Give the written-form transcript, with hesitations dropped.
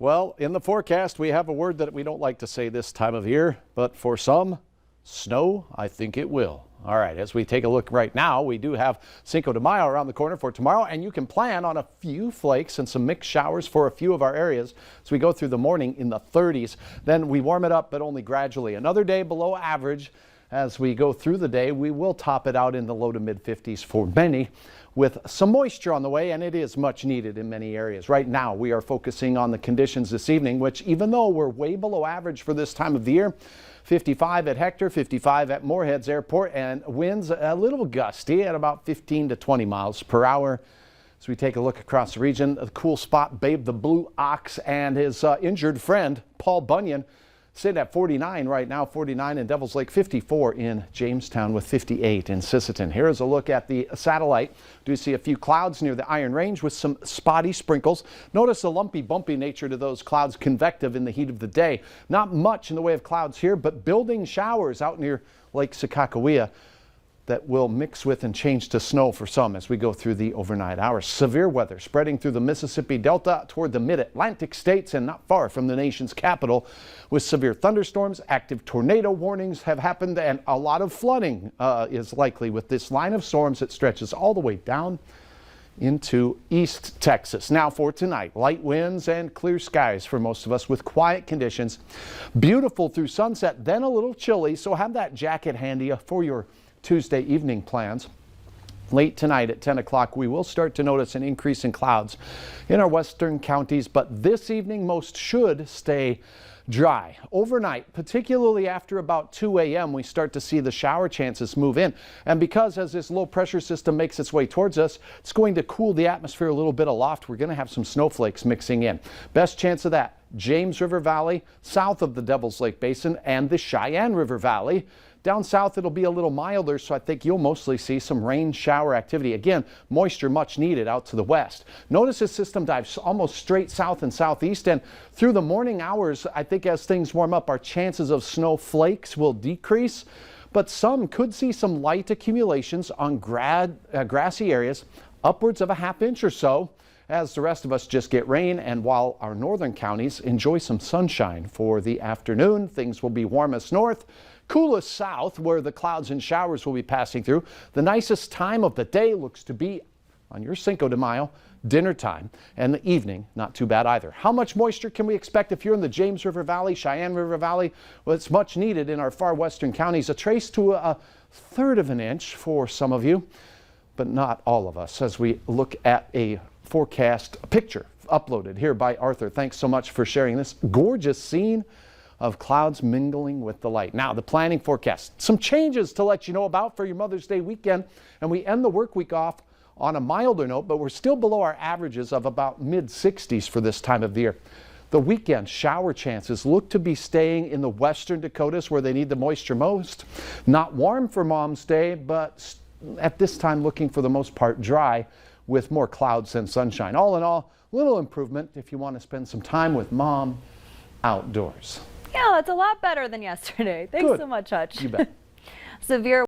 Well, in the forecast, we have a word that we don't like to say this time of year, but for some, snow, I think it will. All right, as we take a look right now, we do have Cinco de Mayo around the corner for tomorrow, and you can plan on a few flakes and some mixed showers for a few of our areas as we go through the morning in the 30s. Then we warm it up, but only gradually. Another day below average. As we go through the day, we will top it out in the low to mid 50s for many, with some moisture on the way, and it is much needed in many areas. Right now, we are focusing on the conditions this evening, which even though we're way below average for this time of the year, 55 at Hector, 55 at Moorheads Airport, and winds a little gusty at about 15 to 20 miles per hour. As we take a look across the region, a cool spot, Babe the Blue Ox and his injured friend, Paul Bunyan, sitting at 49 right now, 49 in Devil's Lake, 54 in Jamestown with 58 in Sisseton. Here's a look at the satellite. Do see a few clouds near the Iron Range with some spotty sprinkles. Notice the lumpy, bumpy nature to those clouds, convective in the heat of the day. Not much in the way of clouds here, but building showers out near Lake Sakakawea that will mix with and change to snow for some as we go through the overnight hours. Severe weather spreading through the Mississippi Delta toward the mid-Atlantic states and not far from the nation's capital, with severe thunderstorms. Active tornado warnings have happened, and a lot of flooding is likely with this line of storms that stretches all the way down into East Texas. Now for tonight, light winds and clear skies for most of us with quiet conditions. Beautiful through sunset, then a little chilly, so have that jacket handy for your Tuesday evening plans. Late tonight at 10 o'clock, we will start to notice an increase in clouds in our western counties, but this evening most should stay dry. Overnight, particularly after about 2 a.m., we start to see the shower chances move in. And because as this low pressure system makes its way towards us, it's going to cool the atmosphere a little bit aloft. We're going to have some snowflakes mixing in. Best chance of that, James River Valley, south of the Devil's Lake Basin, and the Cheyenne River Valley. Down south, it'll be a little milder, so I think you'll mostly see some rain shower activity. Again, moisture much needed out to the west. Notice this system dives almost straight south and southeast, and through the morning hours, I think as things warm up, our chances of snow flakes will decrease, but some could see some light accumulations on grassy areas, upwards of a ½ inch or so, as the rest of us just get rain. And while our northern counties enjoy some sunshine for the afternoon, things will be warmest north, coolest south, where the clouds and showers will be passing through. The nicest time of the day looks to be on your Cinco de Mayo, dinner time, and the evening, not too bad either. How much moisture can we expect if you're in the James River Valley, Cheyenne River Valley? Well, it's much needed in our far western counties. A trace to a third of an inch for some of you, but not all of us, as we look at a forecast picture uploaded here by Arthur. Thanks so much for sharing this gorgeous scene of clouds mingling with the light. Now, the planning forecast. Some changes to let you know about for your Mother's Day weekend, and we end the work week off on a milder note, but we're still below our averages of about mid-60s for this time of the year. The weekend shower chances look to be staying in the western Dakotas where they need the moisture most. Not warm for Mom's Day, but at this time looking for the most part dry with more clouds than sunshine. All in all, little improvement if you want to spend some time with Mom outdoors. Yeah, it's a lot better than yesterday. Thanks so much, Hutch. You bet. Severe